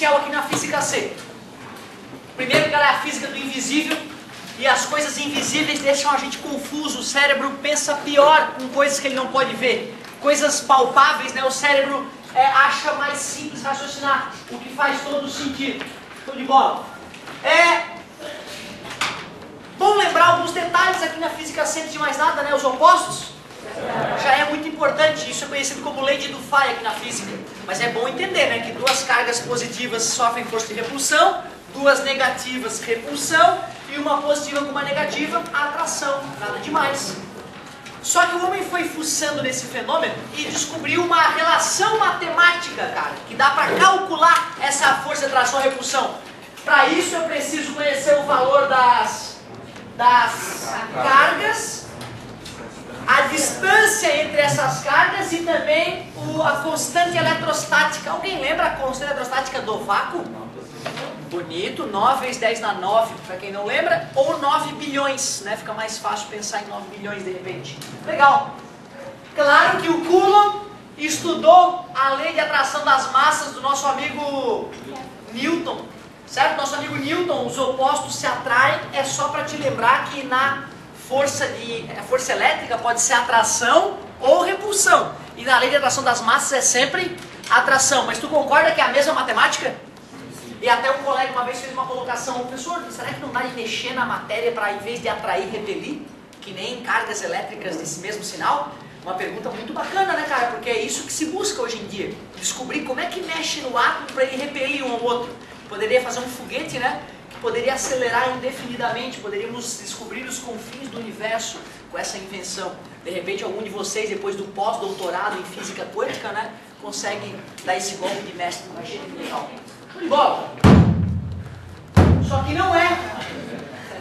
essencial aqui na física C. Primeiro que ela é a física do invisível, e as coisas invisíveis deixam a gente confuso, o cérebro pensa pior com coisas que ele não pode ver. Coisas palpáveis, né? O cérebro acha mais simples raciocinar, o que faz todo sentido. Show de bola. Bom lembrar alguns detalhes aqui na física C, antes de mais nada, né? Os opostos. Já é muito importante, isso é conhecido como lei de Dufay aqui na física. Mas é bom entender, né, que duas cargas positivas sofrem força de repulsão, duas negativas, repulsão, e uma positiva com uma negativa, atração. Nada demais. Só que o homem foi fuçando nesse fenômeno e descobriu uma relação matemática, cara, que dá para calcular essa força de atração e repulsão. Para isso eu preciso conhecer o valor das cargas, a distância entre essas cargas e também a constante eletrostática. Alguém lembra a constante eletrostática do vácuo? Bonito, 9 vezes 10 na 9, para quem não lembra, ou 9 bilhões, né? Fica mais fácil pensar em 9 bilhões de repente. Legal. Claro que o Coulomb estudou a lei de atração das massas do nosso amigo Newton. Certo? Nosso amigo Newton, os opostos se atraem, é só para te lembrar que na a força elétrica pode ser atração ou repulsão. E na lei de atração das massas é sempre atração. Mas tu concorda que é a mesma matemática? E até um colega uma vez fez uma colocação, professor, será que não dá de mexer na matéria para, em vez de atrair, repelir? Que nem cargas elétricas desse mesmo sinal? Uma pergunta muito bacana, né, cara? Porque é isso que se busca hoje em dia. Descobrir como é que mexe no átomo para ele repelir um ao outro. Poderia fazer um foguete, né? Que poderia acelerar indefinidamente. Poderíamos descobrir os confins do universo com essa invenção. De repente, algum de vocês, depois do pós-doutorado em física quântica, né? Consegue dar esse golpe de mestre. Imagina que legal. De bola. Só que não é.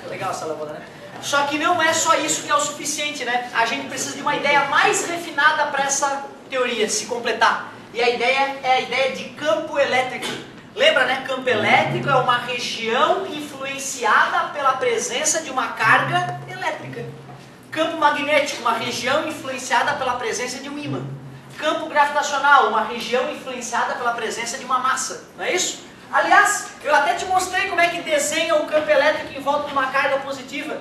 Legal essa lâmpada, né? Só que não é só isso que é o suficiente, né? A gente precisa de uma ideia mais refinada para essa teoria se completar. E a ideia é a ideia de campo elétrico. Lembra, né? Campo elétrico é uma região influenciada pela presença de uma carga elétrica. Campo magnético, uma região influenciada pela presença de um ímã. Campo gravitacional, uma região influenciada pela presença de uma massa. Não é isso? Aliás, eu até te mostrei como é que desenha o campo elétrico em volta de uma carga positiva.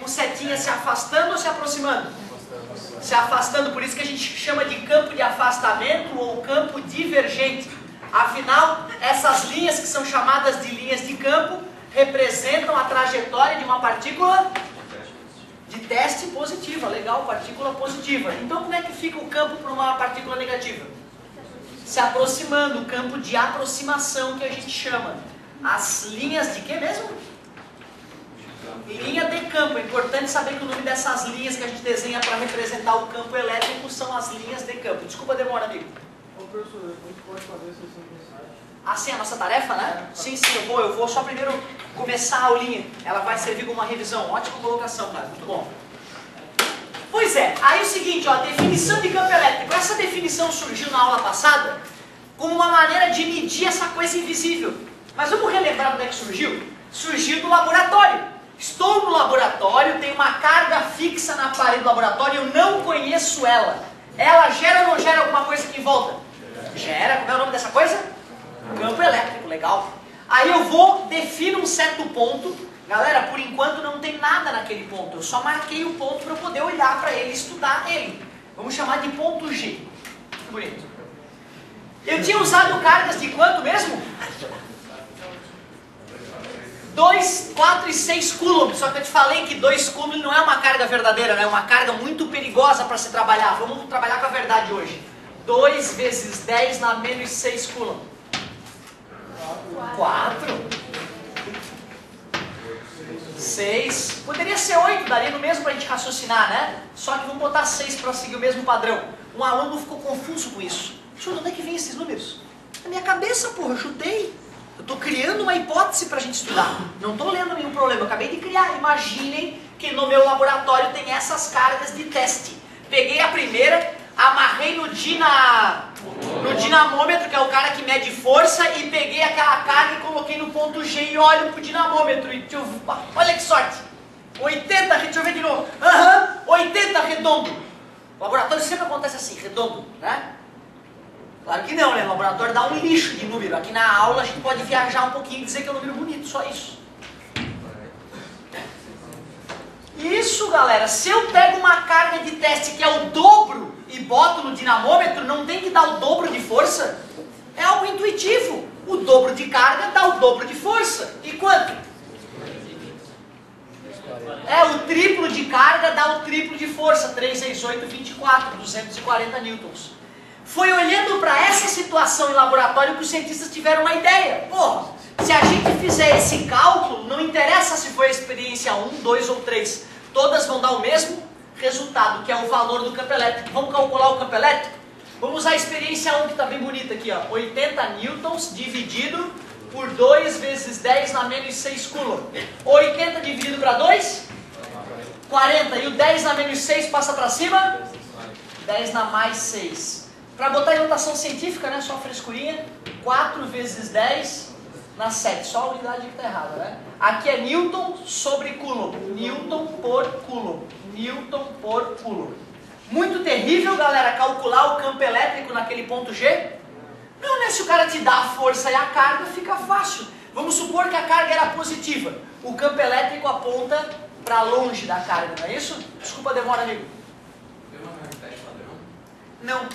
Com setinha se afastando ou se aproximando? Se afastando, por isso que a gente chama de campo de afastamento ou campo divergente. Afinal, essas linhas que são chamadas de linhas de campo representam a trajetória de uma partícula de teste positiva. Legal, partícula positiva. Então como é que fica o campo para uma partícula negativa? Se aproximando, o campo de aproximação que a gente chama. As linhas de quê mesmo? Linha de campo. É importante saber que o nome dessas linhas que a gente desenha para representar o campo elétrico são as linhas de campo. Desculpa a demora, amigo. Ô professor, a gente pode fazer a sessão de ensaio? Ah, sim, a nossa tarefa, né? Sim, eu vou só primeiro começar a aulinha. Ela vai servir como uma revisão. Ótima colocação, cara. Muito bom. Pois é, aí é o seguinte, ó, definição de campo elétrico. Essa definição surgiu na aula passada como uma maneira de medir essa coisa invisível. Mas vamos relembrar onde é que surgiu? Surgiu no laboratório. Estou no laboratório, tem uma carga fixa na parede do laboratório, eu não conheço ela. Ela gera ou não gera alguma coisa aqui em volta? Gera. Como é o nome dessa coisa? Campo elétrico, legal. Aí eu vou, defino um certo ponto. Galera, por enquanto não tem nada naquele ponto. Eu só marquei o ponto para eu poder olhar para ele, estudar ele. Vamos chamar de ponto G. Que bonito. Eu tinha usado cargas de quanto mesmo? 2, 4 e 6 coulombs. Só que eu te falei que 2 coulombs não é uma carga verdadeira, né? É uma carga muito perigosa para se trabalhar. Vamos trabalhar com a verdade hoje. 2 vezes 10 na menos 6 coulombs. 4. 6. Poderia ser 8, daria no mesmo para a gente raciocinar, né? Só que vamos botar 6 para seguir o mesmo padrão. Um aluno ficou confuso com isso. Professor, de onde é que vem esses números? Na minha cabeça, porra, eu chutei. Eu estou criando uma hipótese para a gente estudar. Não estou lendo nenhum problema, eu acabei de criar. Imaginem que no meu laboratório tem essas cargas de teste. Peguei a primeira, amarrei no dinamômetro, que é o cara que mede força, e peguei aquela carga e coloquei no ponto G e olho para o dinamômetro. E olha que sorte! 80, deixa eu ver de novo. 80 redondo. O laboratório sempre acontece assim, redondo, né? Claro que não, né? O laboratório dá um lixo de número. Aqui na aula a gente pode viajar um pouquinho e dizer que é um número bonito, só isso. Isso, galera, se eu pego uma carga de teste que é o dobro e boto no dinamômetro, não tem que dar o dobro de força? É algo intuitivo. O dobro de carga dá o dobro de força. E quanto? O triplo de carga dá o triplo de força. 3 vezes 8, 24, 240 newtons. Foi olhando para essa situação em laboratório que os cientistas tiveram uma ideia. Porra, se a gente fizer esse cálculo, não interessa se foi a experiência 1, 2 ou 3. Todas vão dar o mesmo resultado, que é o valor do campo elétrico. Vamos calcular o campo elétrico? Vamos usar a experiência 1, que está bem bonita aqui, ó. 80 newtons dividido por 2 vezes 10 na menos 6 coulomb. 80 dividido para 2? 40. E o 10 na menos 6 passa para cima? 10 na mais 6. Para botar em notação científica, né? Só frescurinha. 4 vezes 10 na 7. Só a unidade que está errada, né? Aqui é newton sobre coulomb. Newton por coulomb. Newton por coulomb. Muito terrível, galera, calcular o campo elétrico naquele ponto G? Não, né? Se o cara te dá a força e a carga, fica fácil. Vamos supor que a carga era positiva. O campo elétrico aponta para longe da carga, não é isso? Desculpa a demora, amigo. Tem uma carga de teste padrão?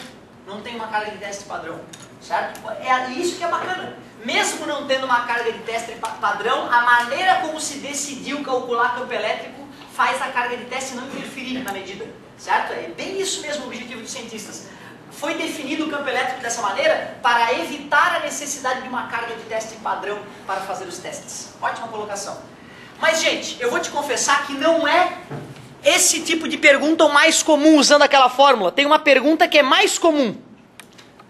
Não tem uma carga de teste padrão, certo? É isso que é bacana. Mesmo não tendo uma carga de teste padrão, a maneira como se decidiu calcular campo elétrico faz a carga de teste não interferir na medida, certo? É bem isso mesmo o objetivo dos cientistas. Foi definido o campo elétrico dessa maneira para evitar a necessidade de uma carga de teste padrão para fazer os testes. Ótima colocação. Mas, gente, eu vou te confessar que não é esse tipo de pergunta o mais comum usando aquela fórmula. Tem uma pergunta que é mais comum.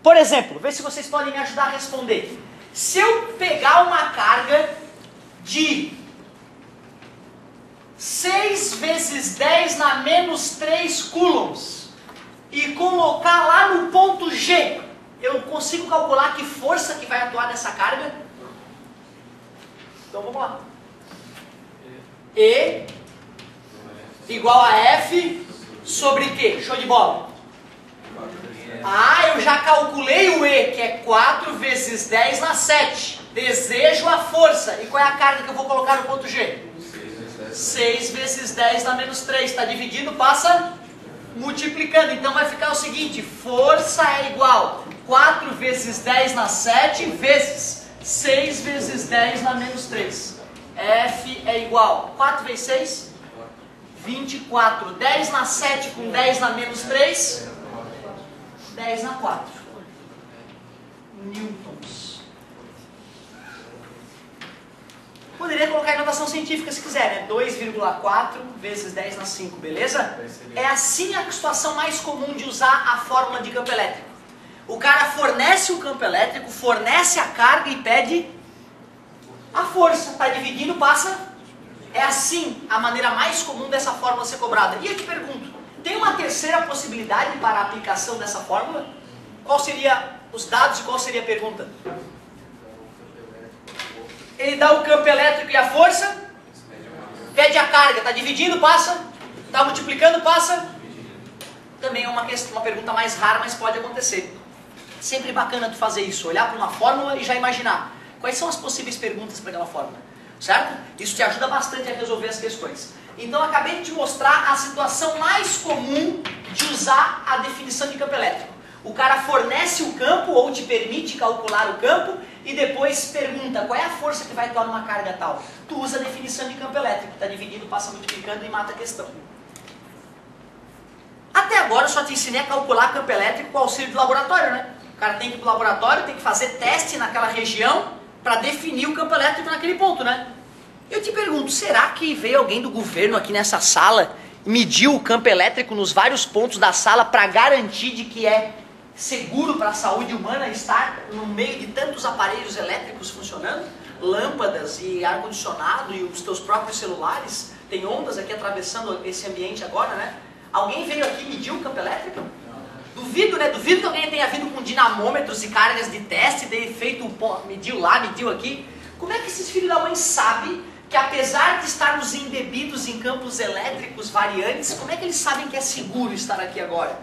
Por exemplo, vê se vocês podem me ajudar a responder. Se eu pegar uma carga de 6 vezes 10 na menos 3 coulombs e colocar lá no ponto G, eu consigo calcular que força que vai atuar nessa carga? Então vamos lá. E igual a F sobre Q. Show de bola. Eu já calculei o E, que é 4 vezes 10 na 7. Desejo a força. E qual é a carga que eu vou colocar no ponto G? 6 vezes 10 na menos 3. Está dividindo, passa multiplicando. Então vai ficar o seguinte, força é igual 4 vezes 10 na 7 vezes 6 vezes 10 na menos 3. F é igual 4 vezes 6, 24. 10 na 7 com 10 na menos 3, 10 na 4. Newtons. Poderia colocar em notação científica se quiser, né? 2,4 vezes 10 na 5, beleza? É assim a situação mais comum de usar a fórmula de campo elétrico. O cara fornece o campo elétrico, fornece a carga e pede a força. Está dividindo, passa. É assim a maneira mais comum dessa fórmula ser cobrada. E eu te pergunto, tem uma terceira possibilidade para a aplicação dessa fórmula? Qual seria os dados e qual seria a pergunta? Ele dá o campo elétrico e a força, pede a carga, está dividindo, passa, está multiplicando, passa. Também é uma pergunta mais rara, mas pode acontecer. Sempre bacana tu fazer isso, olhar para uma fórmula e já imaginar quais são as possíveis perguntas para aquela fórmula, certo? Isso te ajuda bastante a resolver as questões. Então acabei de te mostrar a situação mais comum de usar a definição de campo elétrico. O cara fornece o campo ou te permite calcular o campo e depois pergunta qual é a força que vai atuar numa carga tal. Tu usa a definição de campo elétrico, está dividindo, passa multiplicando e mata a questão. Até agora eu só te ensinei a calcular campo elétrico com auxílio de laboratório, né? O cara tem que ir para o laboratório, tem que fazer teste naquela região para definir o campo elétrico naquele ponto, né? Eu te pergunto, será que veio alguém do governo aqui nessa sala e mediu o campo elétrico nos vários pontos da sala para garantir de que é seguro para a saúde humana estar no meio de tantos aparelhos elétricos funcionando? Lâmpadas e ar-condicionado e os teus próprios celulares? Tem ondas aqui atravessando esse ambiente agora, né? Alguém veio aqui e mediu o campo elétrico? Duvido, né? Duvido que alguém tenha vindo com dinamômetros e cargas de teste, tenha feito, mediu lá, mediu aqui. Como é que esses filhos da mãe sabem que apesar de estarmos embebidos em campos elétricos variantes, como é que eles sabem que é seguro estar aqui agora?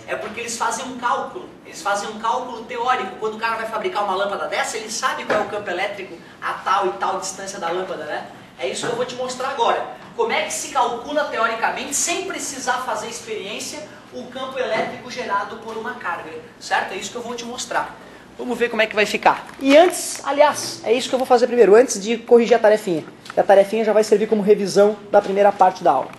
é porque eles fazem um cálculo. Eles fazem um cálculo teórico. Quando o cara vai fabricar uma lâmpada dessa, ele sabe qual é o campo elétrico a tal e tal distância da lâmpada, né? É isso que eu vou te mostrar agora. Como é que se calcula teoricamente, sem precisar fazer experiência, o campo elétrico gerado por uma carga, certo? É isso que eu vou te mostrar. Vamos ver como é que vai ficar. E antes, aliás, é isso que eu vou fazer primeiro, antes de corrigir a tarefinha. A tarefinha já vai servir como revisão da primeira parte da aula.